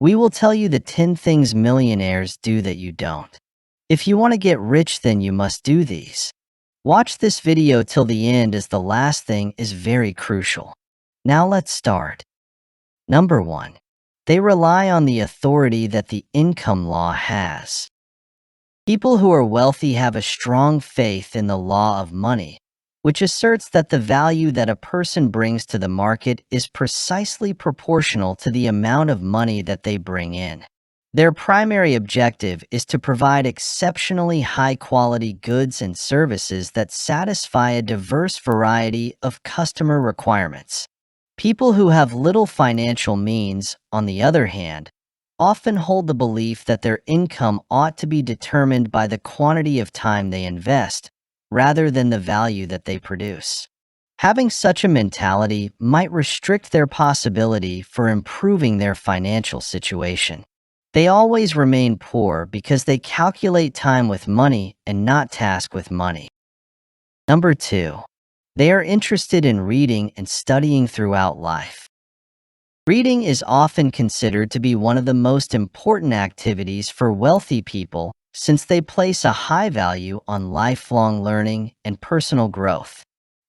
We will tell you the 10 things millionaires do that you don't. If you want to get rich, then you must do these. Watch this video till the end, as the last thing is very crucial. Now let's start. Number 1. They rely on the authority that the income law has. People who are wealthy have a strong faith in the law of money, which asserts that the value that a person brings to the market is precisely proportional to the amount of money that they bring in. Their primary objective is to provide exceptionally high-quality goods and services that satisfy a diverse variety of customer requirements. People who have little financial means, on the other hand, often hold the belief that their income ought to be determined by the quantity of time they invest, rather than the value that they produce. Having such a mentality might restrict their possibility for improving their financial situation. They always remain poor because they calculate time with money and not task with money. Number 2. They are interested in reading and studying throughout life. Reading is often considered to be one of the most important activities for wealthy people, since they place a high value on lifelong learning and personal growth.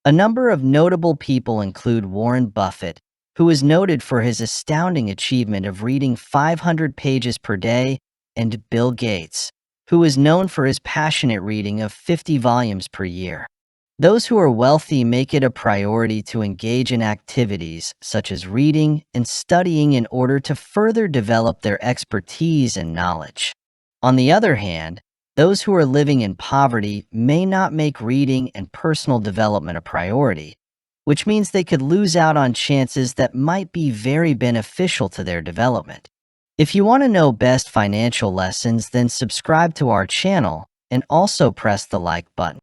A number of notable people include Warren Buffett, who is noted for his astounding achievement of reading 500 pages per day, and Bill Gates, who is known for his passionate reading of 50 volumes per year. Those who are wealthy make it a priority to engage in activities such as reading and studying in order to further develop their expertise and knowledge. On the other hand, those who are living in poverty may not make reading and personal development a priority, which means they could lose out on chances that might be very beneficial to their development. If you want to know best financial lessons, then subscribe to our channel and also press the like button.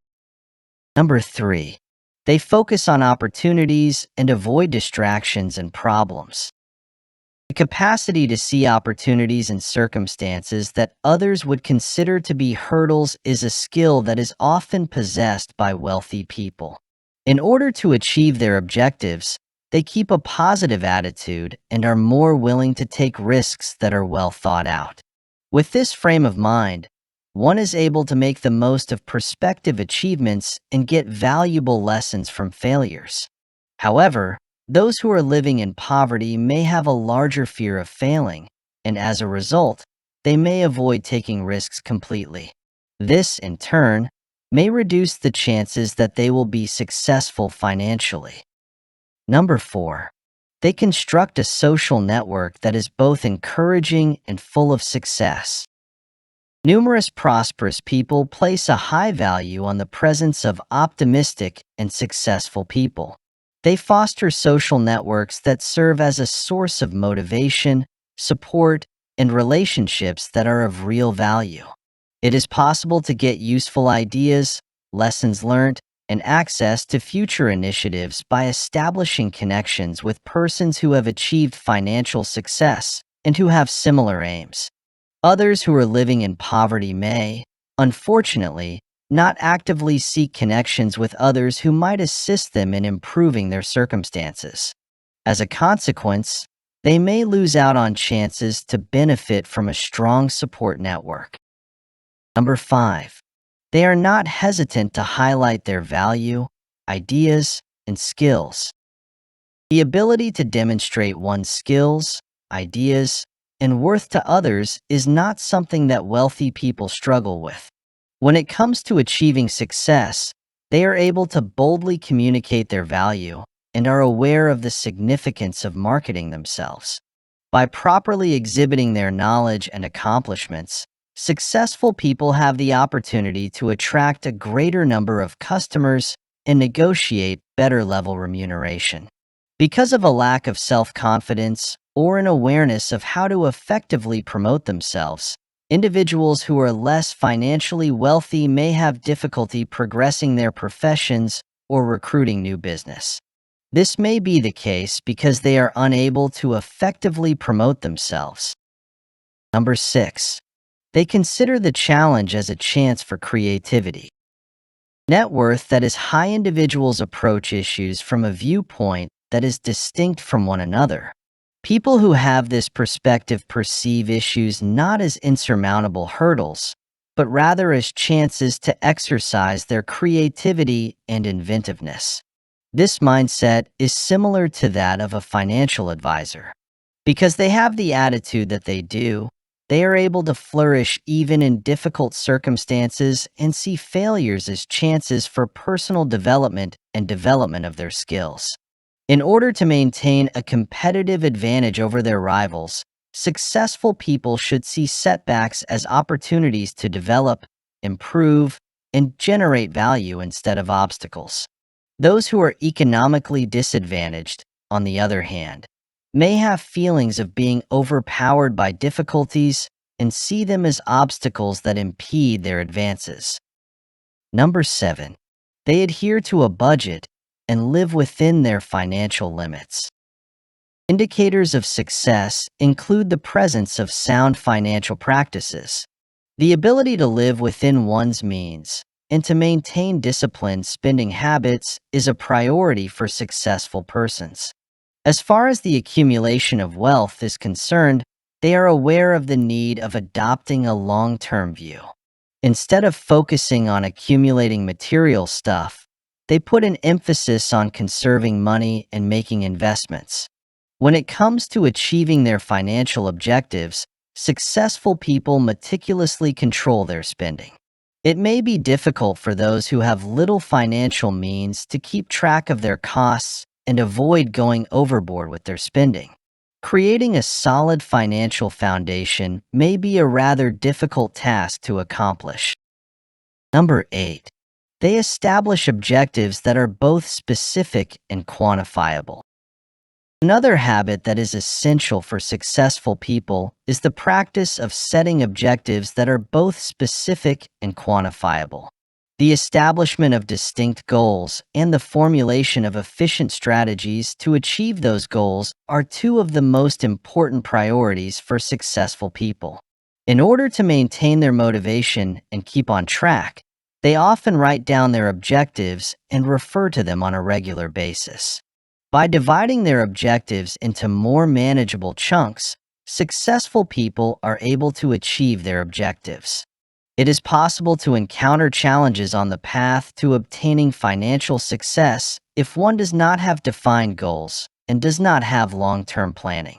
Number 3. They focus on opportunities and avoid distractions and problems. The capacity to see opportunities and circumstances that others would consider to be hurdles is a skill that is often possessed by wealthy people. In order to achieve their objectives, they keep a positive attitude and are more willing to take risks that are well thought out. With this frame of mind, one is able to make the most of prospective achievements and get valuable lessons from failures. However, those who are living in poverty may have a larger fear of failing, and as a result, they may avoid taking risks completely. This, in turn, may reduce the chances that they will be successful financially. Number 4. They construct a social network that is both encouraging and full of success. Numerous prosperous people place a high value on the presence of optimistic and successful people. They foster social networks that serve as a source of motivation, support, and relationships that are of real value. It is possible to get useful ideas, lessons learned, and access to future initiatives by establishing connections with persons who have achieved financial success and who have similar aims. Others who are living in poverty may, unfortunately, not actively seek connections with others who might assist them in improving their circumstances. As a consequence, they may lose out on chances to benefit from a strong support network. Number 5. They are not hesitant to highlight their value, ideas, and skills. The ability to demonstrate one's skills, ideas, and worth to others is not something that wealthy people struggle with. When it comes to achieving success, they are able to boldly communicate their value and are aware of the significance of marketing themselves. By properly exhibiting their knowledge and accomplishments, successful people have the opportunity to attract a greater number of customers and negotiate better level remuneration. Because of a lack of self-confidence or an awareness of how to effectively promote themselves, individuals who are less financially wealthy may have difficulty progressing their professions or recruiting new business. This may be the case because they are unable to effectively promote themselves. Number 6. They consider the challenge as a chance for creativity. Net worth that is high individuals approach issues from a viewpoint that is distinct from one another. People who have this perspective perceive issues not as insurmountable hurdles, but rather as chances to exercise their creativity and inventiveness. This mindset is similar to that of a financial advisor. Because they have the attitude that they do, they are able to flourish even in difficult circumstances and see failures as chances for personal development and development of their skills. In order to maintain a competitive advantage over their rivals, successful people should see setbacks as opportunities to develop, improve, and generate value instead of obstacles. Those who are economically disadvantaged, on the other hand, may have feelings of being overpowered by difficulties and see them as obstacles that impede their advances. Number 7. They adhere to a budget and live within their financial limits. Indicators of success include the presence of sound financial practices, the ability to live within one's means, and to maintain disciplined spending habits is a priority for successful persons. As far as the accumulation of wealth is concerned, they are aware of the need of adopting a long-term view. Instead of focusing on accumulating material stuff, they put an emphasis on conserving money and making investments. When it comes to achieving their financial objectives, successful people meticulously control their spending. It may be difficult for those who have little financial means to keep track of their costs and avoid going overboard with their spending. Creating a solid financial foundation may be a rather difficult task to accomplish. Number 8. They establish objectives that are both specific and quantifiable. Another habit that is essential for successful people is the practice of setting objectives that are both specific and quantifiable. The establishment of distinct goals and the formulation of efficient strategies to achieve those goals are two of the most important priorities for successful people. In order to maintain their motivation and keep on track, they often write down their objectives and refer to them on a regular basis. By dividing their objectives into more manageable chunks, successful people are able to achieve their objectives. It is possible to encounter challenges on the path to obtaining financial success if one does not have defined goals and does not have long-term planning.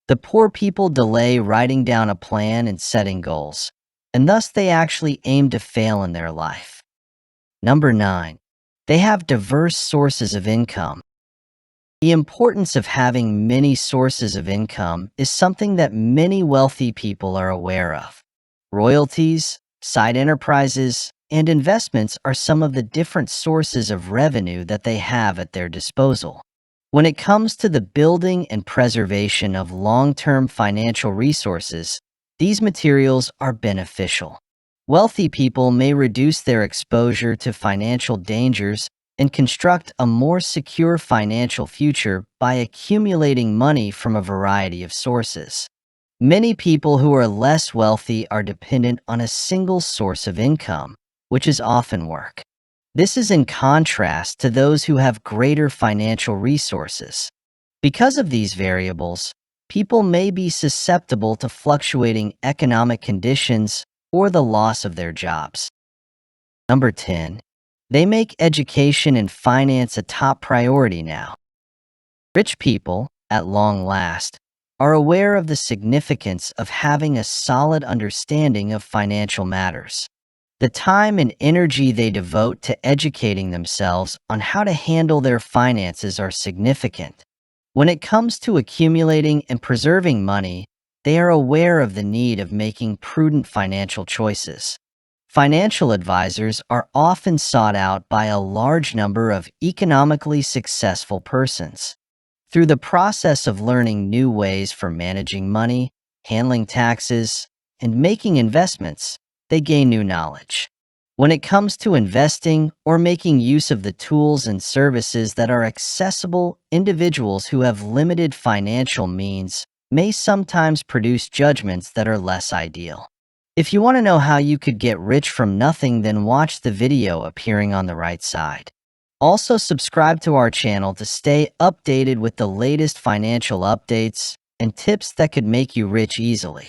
The poor people delay writing down a plan and setting goals, and thus they actually aim to fail in their life. Number 9. They have diverse sources of income. The importance of having many sources of income is something that many wealthy people are aware of. Royalties, side enterprises, and investments are some of the different sources of revenue that they have at their disposal. When it comes to the building and preservation of long-term financial resources, these materials are beneficial. Wealthy people may reduce their exposure to financial dangers and construct a more secure financial future by accumulating money from a variety of sources. Many people who are less wealthy are dependent on a single source of income, which is often work. This is in contrast to those who have greater financial resources. Because of these variables, people may be susceptible to fluctuating economic conditions or the loss of their jobs. Number 10. They make education and finance a top priority now. Rich people, at long last, are aware of the significance of having a solid understanding of financial matters. The time and energy they devote to educating themselves on how to handle their finances are significant. When it comes to accumulating and preserving money, they are aware of the need of making prudent financial choices. Financial advisors are often sought out by a large number of economically successful persons. Through the process of learning new ways for managing money, handling taxes, and making investments, they gain new knowledge. When it comes to investing or making use of the tools and services that are accessible, individuals who have limited financial means may sometimes produce judgments that are less ideal. If you want to know how you could get rich from nothing, then watch the video appearing on the right side. Also, subscribe to our channel to stay updated with the latest financial updates and tips that could make you rich easily.